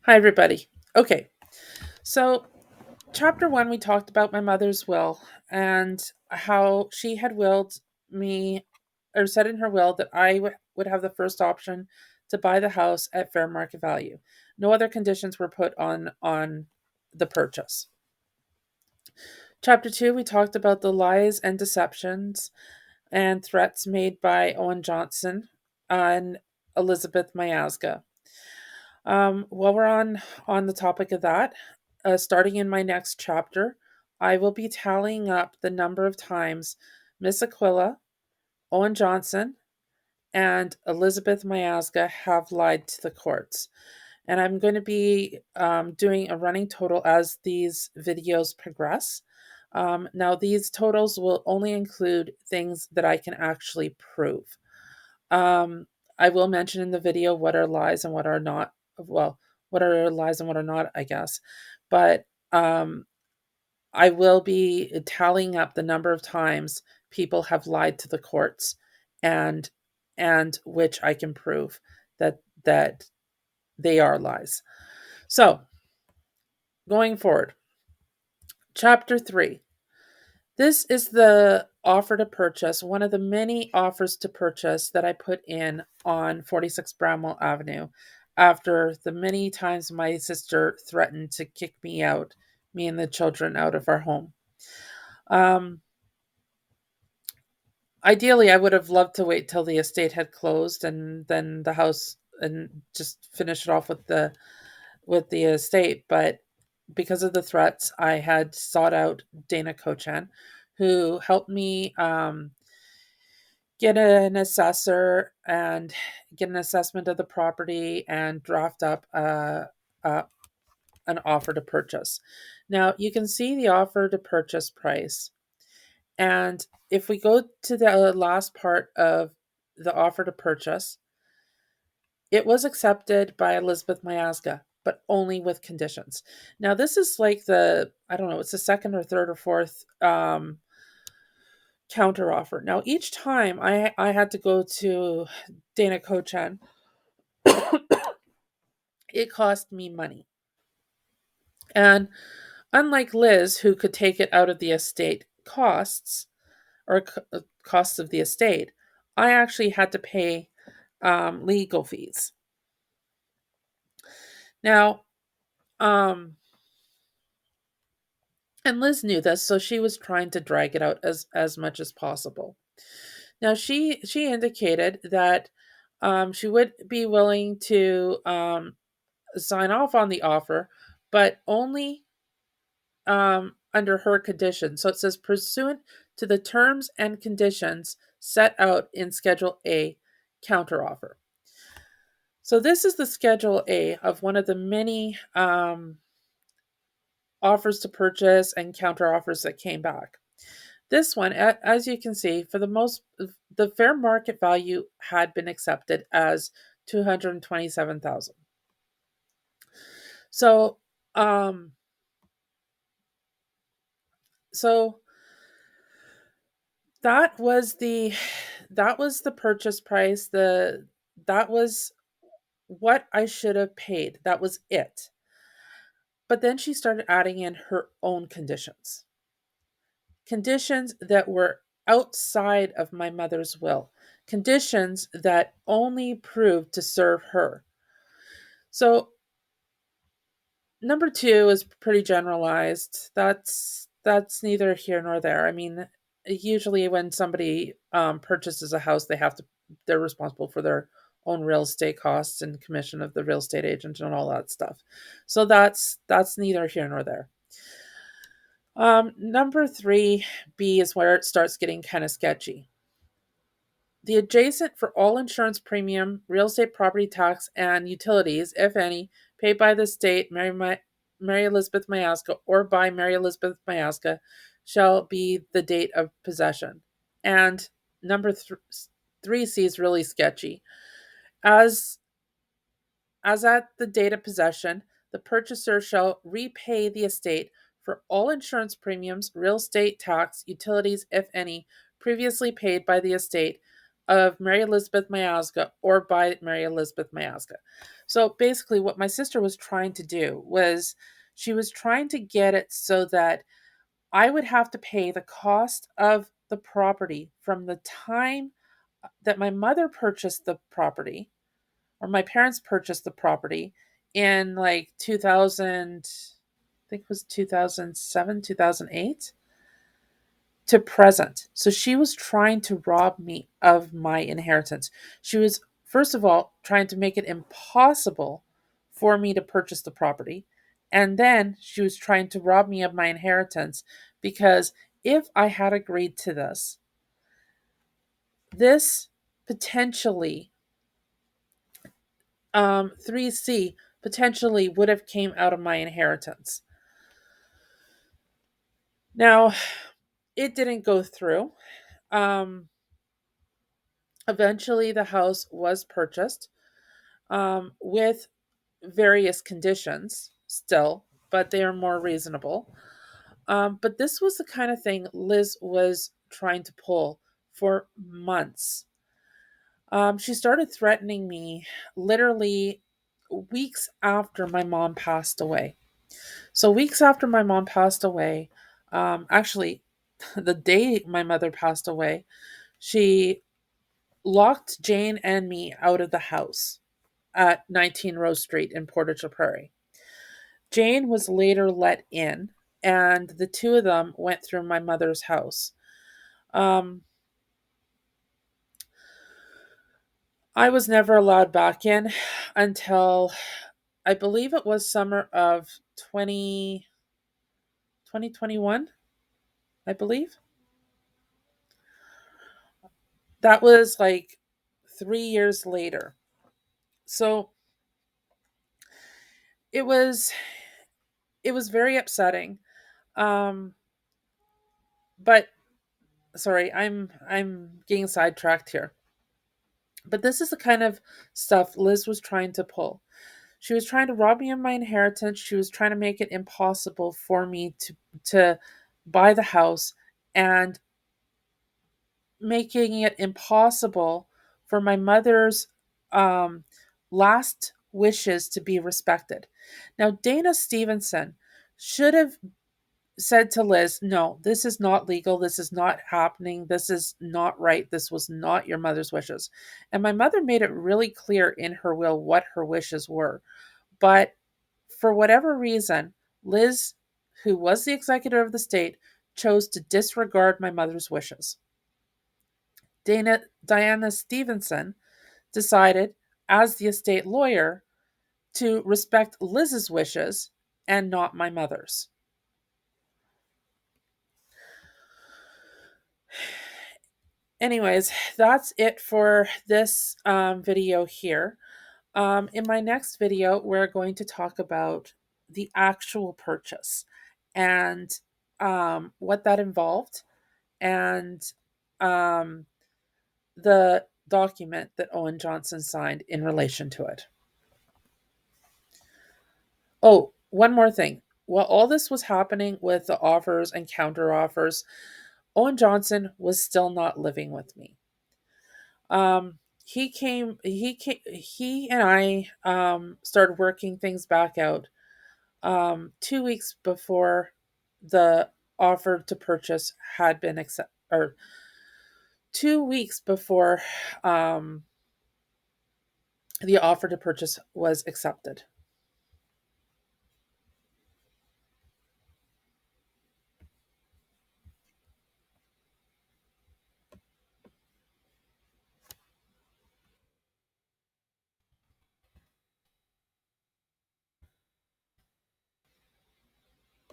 Hi, everybody. Okay, so chapter one, we talked about my mother's will and how she had willed me, or said in her will, that would have the first option to buy the house at fair market value. No other conditions were put on the purchase. Chapter two, we talked about the lies and deceptions and threats made by Owen Johnson and Elizabeth Miazga. While we're on the topic of that, starting in my next chapter, I will be tallying up the number of times Miss Aquila, Owen Johnson, and Elizabeth Miazga have lied to the courts. And I'm going to be doing a running total as these videos progress. Now, these totals will only include things that I can actually prove. Um, I will mention in the video what are lies and what are not. Well, what are lies and what are not, I guess. But I will be tallying up the number of times people have lied to the courts, and which I can prove that they are lies. So, going forward, chapter 3. This is the offer to purchase, one of the many offers to purchase that I put in on 46 Bramwell Avenue after the many times my sister threatened to kick me and the children out of our home. Um, Ideally, I would have loved to wait till the estate had closed and then the house and just finish it off with the estate, but because of the threats, I had sought out Dana Kochan, who helped me get an assessor and get an assessment of the property and draft up a an offer to purchase. Now, you can see the offer to purchase price. And if we go to the last part of the offer to purchase, it was accepted by Elizabeth Miazga, but only with conditions. Now, this is like I don't know, it's the second or third or fourth counter offer. Now, each time I had to go to Dana Kochan, it cost me money. And unlike Liz, who could take it out of the estate costs or costs of the estate, I actually had to pay legal fees. Now, and Liz knew this, so she was trying to drag it out as much as possible. Now, she indicated that she would be willing to sign off on the offer, but only under her conditions. So it says pursuant to the terms and conditions set out in Schedule A counteroffer. So this is the Schedule A of one of the many offers to purchase and counteroffers that came back. This one, as you can see, the fair market value had been accepted as $227,000. So, so that was the purchase price. That was what I should have paid. That was it. But then she started adding in her own conditions. Conditions that were outside of my mother's will. Conditions that only proved to serve her. So number 2 is pretty generalized. That's neither here nor there. I mean, usually when somebody purchases a house, they're responsible for their own real estate costs and commission of the real estate agent and all that stuff. So that's neither here nor there. Number 3B is where it starts getting kind of sketchy. The adjacent for all insurance premium, real estate property tax, and utilities, if any, paid by the state, Mary Elizabeth Miazga, or by Mary Elizabeth Miazga, shall be the date of possession. And number 3C is really sketchy. As at the date of possession, the purchaser shall repay the estate for all insurance premiums, real estate tax, utilities, if any, previously paid by the estate of Mary Elizabeth Miazga or by Mary Elizabeth Miazga. So basically, what my sister was trying to do was she was trying to get it so that I would have to pay the cost of the property from the time that my mother purchased the property or my parents purchased the property in like 2000, I think it was 2007, 2008 to present. So she was trying to rob me of my inheritance. She was, first of all, trying to make it impossible for me to purchase the property. And then she was trying to rob me of my inheritance because if I had agreed to this potentially, 3C potentially would have came out of my inheritance. Now, it didn't go through. Um, Eventually, the house was purchased with various conditions still, but they are more reasonable. But this was the kind of thing Liz was trying to pull for months. She started threatening me literally weeks after my mom passed away. So, weeks after my mom passed away, actually, the day my mother passed away, she locked Jane and me out of the house at 19 Rose Street in Portage la Prairie. Jane was later let in, and the two of them went through my mother's house. Um, I was never allowed back in until I believe it was summer of 2021, I believe. That was like 3 years later. So it was it was very upsetting. Um, but sorry, I'm getting sidetracked here. But this is the kind of stuff Liz was trying to pull. She was trying to rob me of my inheritance. She was trying to make it impossible for me to buy the house and making it impossible for my mother's um, last wishes to be respected. Now, Dana Stevenson should have said to Liz, no, this is not legal. This is not happening. This is not right. This was not your mother's wishes. And my mother made it really clear in her will what her wishes were. But for whatever reason, Liz, who was the executor of the state, chose to disregard my mother's wishes. Diana Stevenson decided, as the estate lawyer, to respect Liz's wishes and not my mother's. Anyways, that's it for this video here. In my next video, we're going to talk about the actual purchase and what that involved and um, the document that Owen Johnson signed in relation to it. Oh, one more thing. While all this was happening with the offers and counter offers, Owen Johnson was still not living with me. He and I started working things back out 2 weeks before the offer to purchase had been accepted, or 2 weeks before the offer to purchase was accepted.